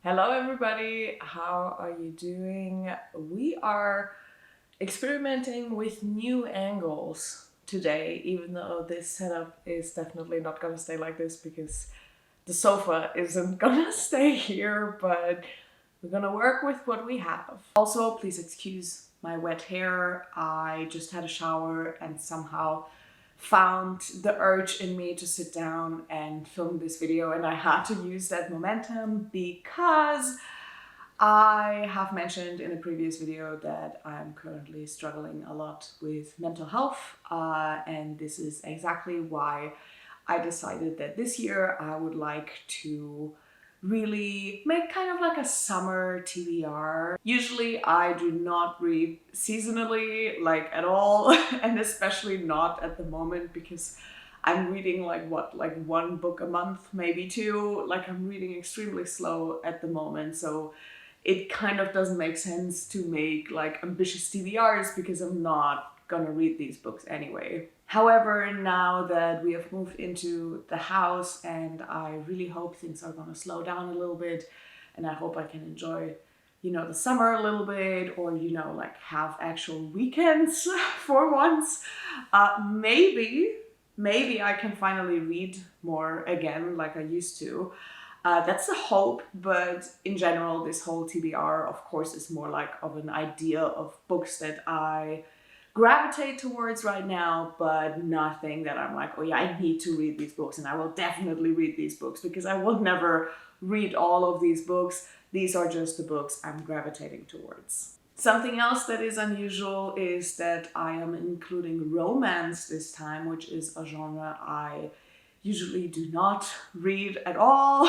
Hello everybody, how are you doing? We are experimenting with new angles today, even though this setup is definitely not gonna stay like this because the sofa isn't gonna stay here, but we're gonna work with what we have. Also, please excuse my wet hair. I just had a shower and somehow found the urge in me to sit down and film this video, and I had to use that momentum because I have mentioned in a previous video that I'm currently struggling a lot with mental health, and this is exactly why I decided that this year I would like to really make kind of like a summer TBR. Usually I do not read seasonally, like at all, and especially not at the moment because I'm reading like one book a month, maybe two. Like I'm reading extremely slow at the moment, so it kind of doesn't make sense to make like ambitious TBRs because I'm not gonna read these books anyway. However, now that we have moved into the house and I really hope things are gonna slow down a little bit and I hope I can enjoy, the summer a little bit, or, like have actual weekends for once, maybe I can finally read more again like I used to. That's the hope, but in general, this whole TBR, of course, is more like of an idea of books that I gravitate towards right now, but nothing that I'm like, oh yeah, I need to read these books and I will definitely read these books, because I will never read all of these books. These are just the books I'm gravitating towards. Something else that is unusual is that I am including romance this time, which is a genre I usually do not read at all,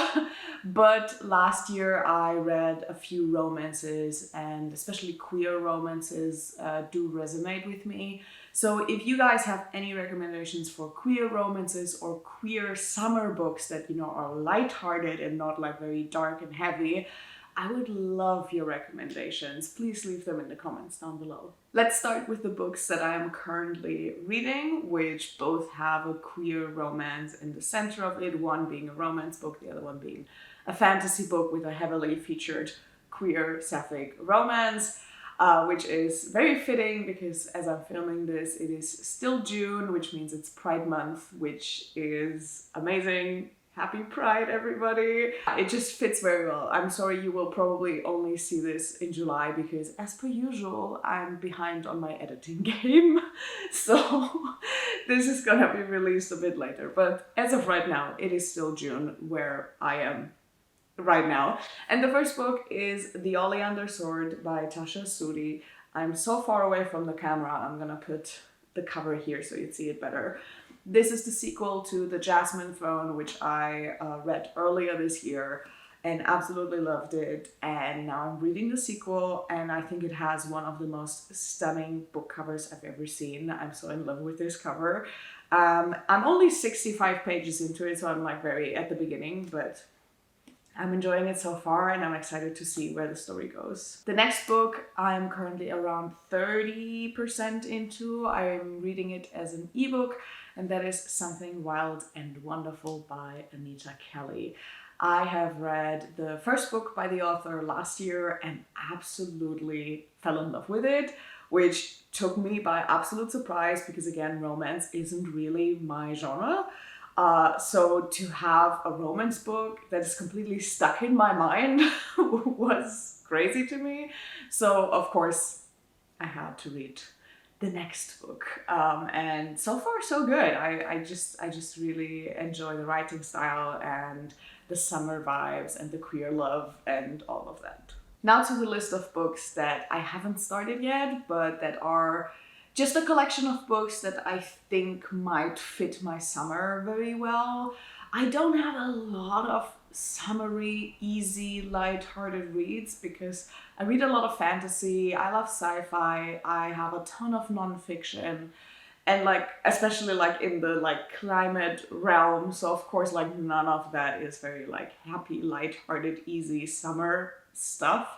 but last year I read a few romances, and especially queer romances do resonate with me. So if you guys have any recommendations for queer romances or queer summer books that are lighthearted and not like very dark and heavy, I would love your recommendations. Please leave them in the comments down below. Let's start with the books that I am currently reading, which both have a queer romance in the center of it, one being a romance book, the other one being a fantasy book with a heavily featured queer sapphic romance, which is very fitting because as I'm filming this, it is still June, which means it's Pride Month, which is amazing. Happy Pride, everybody. It just fits very well. I'm sorry you will probably only see this in July because, as per usual, I'm behind on my editing game. So this is gonna be released a bit later. But as of right now, it is still June where I am right now. And the first book is The Oleander Sword by Tasha Suri. I'm so far away from the camera, I'm gonna put the cover here so you see it better. This is the sequel to The Jasmine Throne, which I read earlier this year and absolutely loved it. And now I'm reading the sequel, and I think it has one of the most stunning book covers I've ever seen. I'm so in love with this cover. I'm only 65 pages into it, so I'm like very at the beginning, but I'm enjoying it so far and I'm excited to see where the story goes. The next book I'm currently around 30% into. I'm reading it as an ebook, and that is Something Wild and Wonderful by Anita. I have read the first book by the author last year and absolutely fell in love with it, which took me by absolute surprise because, again, romance isn't really my genre. So to have a romance book that is completely stuck in my mind was crazy to me. So of course I had to read the next book, and so far so good. I just really enjoy the writing style and the summer vibes and the queer love and all of that. Now to the list of books that I haven't started yet, but that are just a collection of books that I think might fit my summer very well. I don't have a lot of summery, easy, light-hearted reads because I read a lot of fantasy, I love sci-fi, I have a ton of non-fiction, and especially in the climate realm, so of course none of that is very happy, light-hearted, easy summer stuff.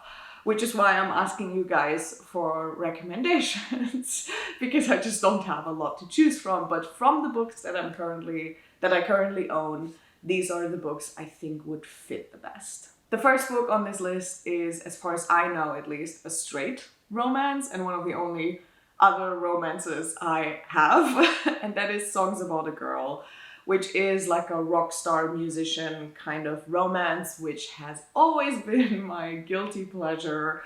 Which is why I'm asking you guys for recommendations because I just don't have a lot to choose from. But from the books that I currently own, these are the books I think would fit the best. The first book on this list is, as far as I know at least, a straight romance, and one of the only other romances I have, and that is Songs About a Girl, which is like a rock star musician kind of romance, which has always been my guilty pleasure.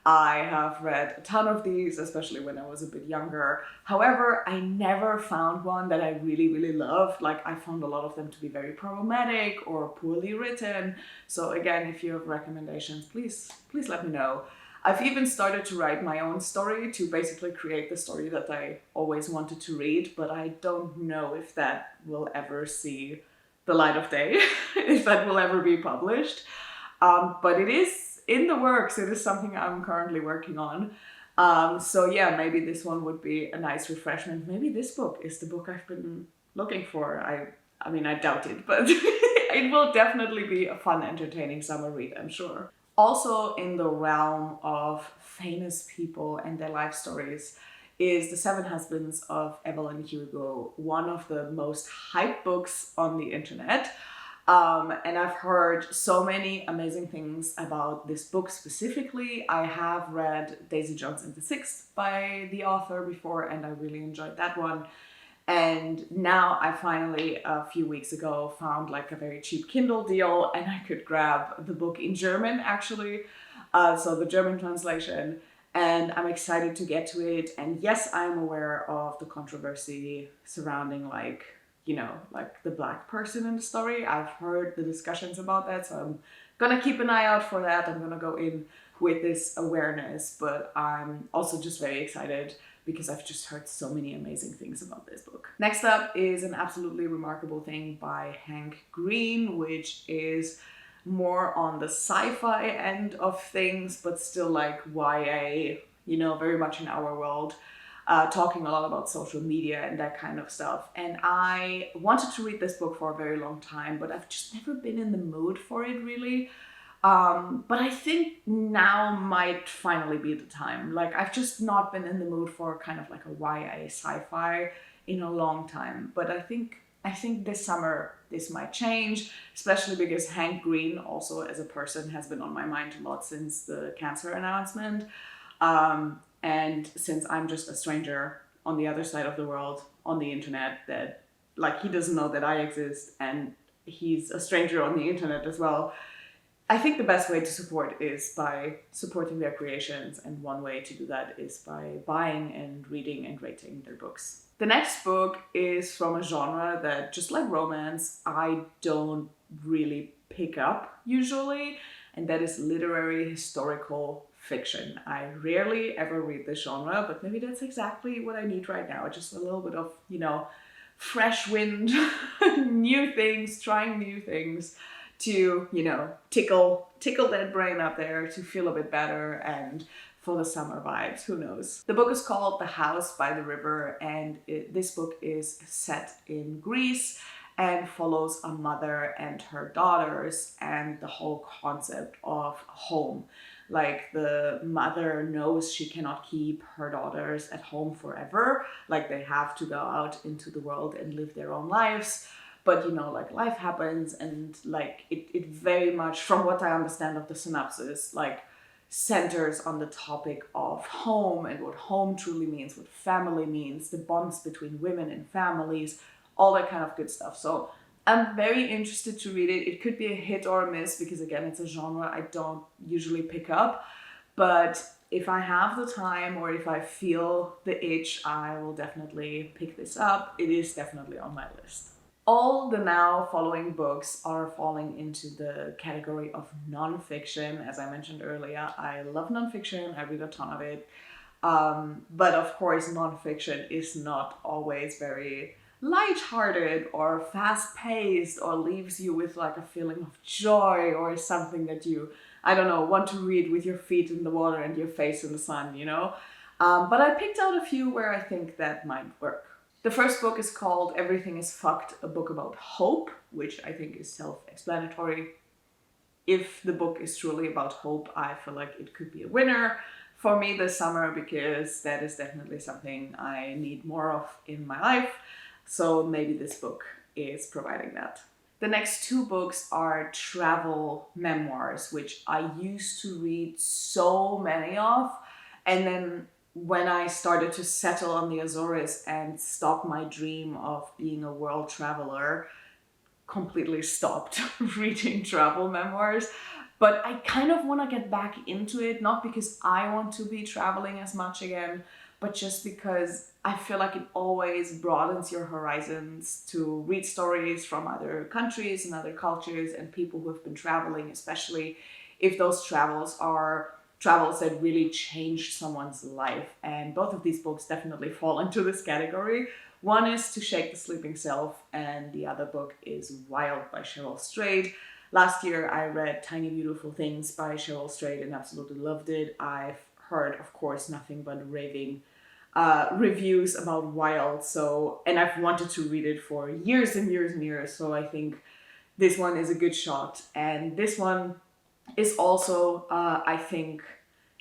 I have read a ton of these, especially when I was a bit younger. However, I never found one that I really, really loved. Like, I found a lot of them to be very problematic or poorly written. So again, if you have recommendations, please let me know. I've even started to write my own story to basically create the story that I always wanted to read, but I don't know if that will ever see the light of day, if that will ever be published. But it is in the works. It is something I'm currently working on. So yeah, maybe this one would be a nice refreshment. Maybe this book is the book I've been looking for. I mean, I doubt it, but it will definitely be a fun, entertaining summer read, I'm sure. Also in the realm of famous people and their life stories is The Seven Husbands of Evelyn and Hugo, one of the most hyped books on the internet. And I've heard so many amazing things about this book specifically. I have read Daisy Jones and the Six by the author before, and I really enjoyed that one. And now I finally, a few weeks ago, found like a very cheap Kindle deal, and I could grab the book in German actually, so the German translation, and I'm excited to get to it. And yes, I'm aware of the controversy surrounding like, you know, like the black person in the story. I've heard the discussions about that, so I'm gonna keep an eye out for that. I'm gonna go in with this awareness, but I'm also just very excited because I've just heard so many amazing things about this book. Next up is An Absolutely Remarkable Thing by Hank Green, which is more on the sci-fi end of things, but still like YA, you know, very much in our world, talking a lot about social media and that kind of stuff. And I wanted to read this book for a very long time, but I've just never been in the mood for it really. But I think now might finally be the time. Like, I've just not been in the mood for kind of like a YA sci-fi in a long time. But I think this summer this might change, especially because Hank Green also as a person has been on my mind a lot since the cancer announcement. And since I'm just a stranger on the other side of the world on the internet, that like he doesn't know that I exist and he's a stranger on the internet as well, I think the best way to support is by supporting their creations, and one way to do that is by buying and reading and rating their books. The next book is from a genre that, just like romance, I don't really pick up usually, and that is literary historical fiction. I rarely ever read this genre, but maybe that's exactly what I need right now. Just a little bit of, you know, fresh wind, new things, trying new things, to, you know, tickle that brain up there to feel a bit better and for the summer vibes, who knows. The book is called The House by the River, and this book is set in Greece and follows a mother and her daughters and the whole concept of home. Like, the mother knows she cannot keep her daughters at home forever, like they have to go out into the world and live their own lives. But, you know, like, life happens, and like it very much, from what I understand of the synopsis, like centers on the topic of home and what home truly means, what family means, the bonds between women and families, all that kind of good stuff. So I'm very interested to read it. It could be a hit or a miss because, again, it's a genre I don't usually pick up. But if I have the time or if I feel the itch, I will definitely pick this up. It is definitely on my list. All the now following books are falling into the category of nonfiction. As I mentioned earlier, I love nonfiction. I read a ton of it. But of course, nonfiction is not always very lighthearted or fast-paced or leaves you with like a feeling of joy or something that you, I don't know, want to read with your feet in the water and your face in the sun, you know? But I picked out a few where I think that might work. The first book is called Everything is Fcked, a book about hope, which I think is self-explanatory. If the book is truly about hope, I feel like it could be a winner for me this summer, because that is definitely something I need more of in my life. So maybe this book is providing that. The next two books are travel memoirs, which I used to read so many of. And then when I started to settle on the Azores and stop my dream of being a world traveler, completely stopped reading travel memoirs. But I kind of want to get back into it, not because I want to be traveling as much again, but just because I feel like it always broadens your horizons to read stories from other countries and other cultures and people who have been traveling, especially if those travels are travels that really changed someone's life. And both of these books definitely fall into this category. One is To Shake the Sleeping Self, and the other book is Wild by Cheryl Strayed. Last year I read Tiny Beautiful Things by Cheryl Strayed and absolutely loved it. I've heard, of course, nothing but raving reviews about Wild, and I've wanted to read it for years and years and years, so I think this one is a good shot. And this one is also, I think,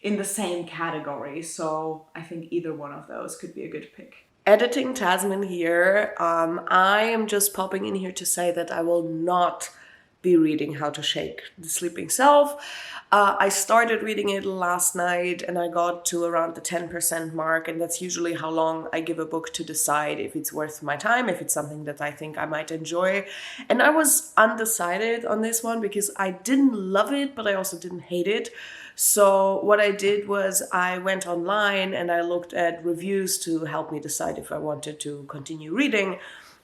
in the same category, so I think either one of those could be a good pick. Editing Tasman here. I am just popping in here to say that I will not be reading How to Shake the Sleeping Self. I started reading it last night and I got to around the 10% mark, and that's usually how long I give a book to decide if it's worth my time, if it's something that I think I might enjoy. And I was undecided on this one because I didn't love it, but I also didn't hate it. So what I did was I went online and I looked at reviews to help me decide if I wanted to continue reading.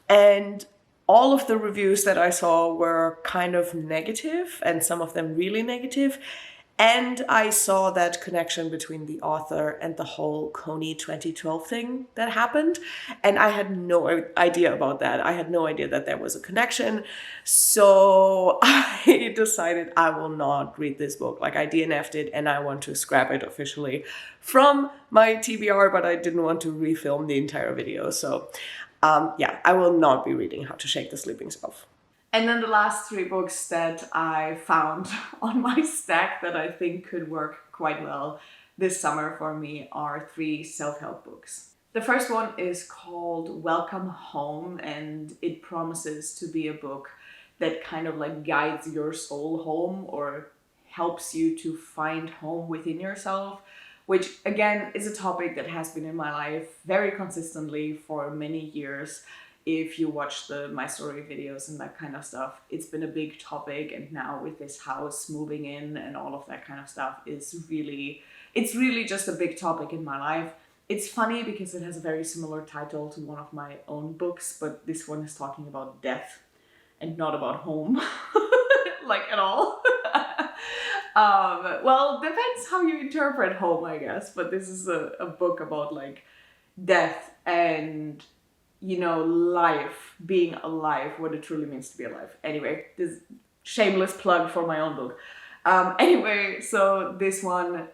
And all of the reviews that I saw were kind of negative, and some of them really negative. And I saw that connection between the author and the whole Coney 2012 thing that happened. And I had no idea about that. I had no idea that there was a connection. So I decided I will not read this book. Like, I DNF'd it and I want to scrap it officially from my TBR, but I didn't want to refilm the entire video. So yeah, I will not be reading How to Shake the Sleeping Self. And then the last three books that I found on my stack that I think could work quite well this summer for me are three self-help books. The first one is called Welcome Home, and it promises to be a book that kind of like guides your soul home or helps you to find home within yourself, which again is a topic that has been in my life very consistently for many years. If you watch the My Story videos and that kind of stuff, it's been a big topic. And now with this house moving in and all of that kind of stuff, it's really just a big topic in my life. It's funny because it has a very similar title to one of my own books, but this one is talking about death and not about home, like at all. Well, depends how you interpret home, I guess, but this is a book about like death and, you know, life, being alive, what it truly means to be alive. Anyway, this shameless plug for my own book. Anyway, so this one,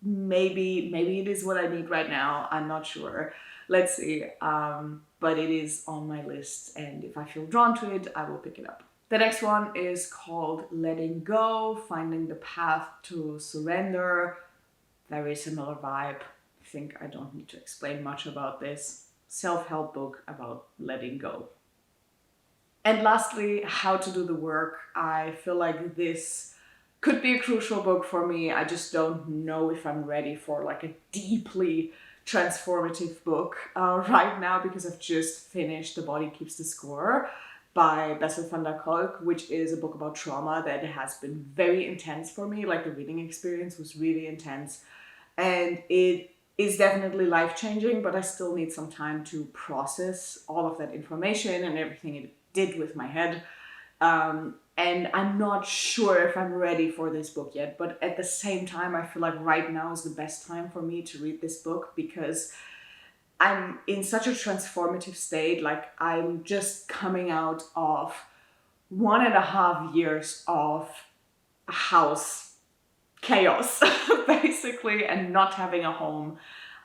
maybe it is what I need right now. I'm not sure. Let's see. But it is on my list, and if I feel drawn to it, I will pick it up. The next one is called Letting Go, Finding the Path to Surrender. Very similar vibe. I think I don't need to explain much about this. Self-help book about letting go. And lastly, How to Do the Work. I feel like this could be a crucial book for me. I just don't know if I'm ready for like a deeply transformative book right now, because I've just finished The Body Keeps the Score by Bessel van der Kolk, which is a book about trauma that has been very intense for me. Like, the reading experience was really intense and it is definitely life-changing, but I still need some time to process all of that information and everything it did with my head. And I'm not sure if I'm ready for this book yet, but at the same time, I feel like right now is the best time for me to read this book because I'm in such a transformative state. Like, I'm just coming out of 1.5 years of house chaos, basically, and not having a home,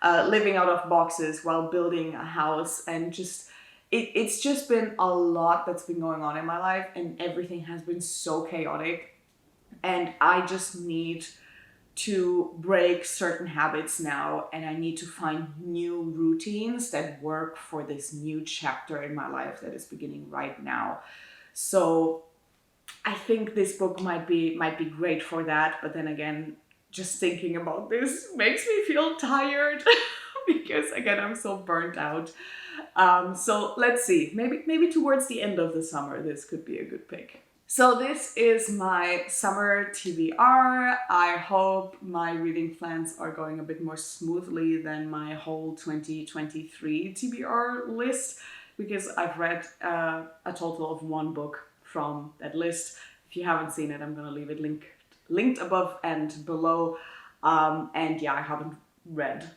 living out of boxes while building a house, and just it's just been a lot that's been going on in my life, and everything has been so chaotic, and I just need to break certain habits now, and I need to find new routines that work for this new chapter in my life that is beginning right now. So I think this book might be great for that. But then again, just thinking about this makes me feel tired because again, I'm so burnt out. So let's see, maybe towards the end of the summer, this could be a good pick. So this is my summer TBR. I hope my reading plans are going a bit more smoothly than my whole 2023 TBR list, because I've read a total of 1 book from that list. If you haven't seen it, I'm gonna leave it linked above and below. And yeah, I haven't read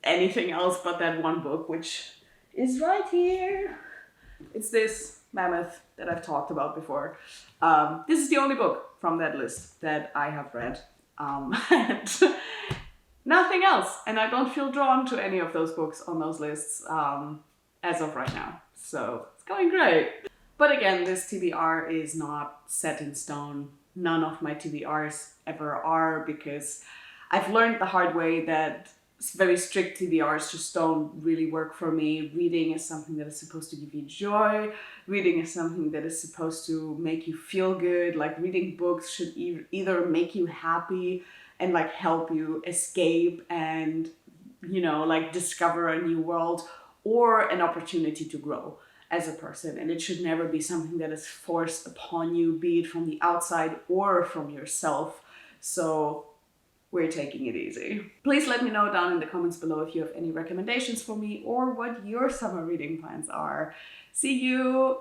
anything else but that 1 book, which is right here. It's this mammoth that I've talked about before. This is the only book from that list that I have read. And nothing else. And I don't feel drawn to any of those books on those lists as of right now. So it's going great. But again, this TBR is not set in stone. None of my TBRs ever are, because I've learned the hard way that very strict TBRs just don't really work for me. Reading is something that is supposed to give you joy. Reading is something that is supposed to make you feel good. Like, reading books should either make you happy and like help you escape and, you know, like discover a new world, or an opportunity to grow as a person. And it should never be something that is forced upon you, be it from the outside or from yourself. So we're taking it easy. Please let me know down in the comments below if you have any recommendations for me or what your summer reading plans are. See you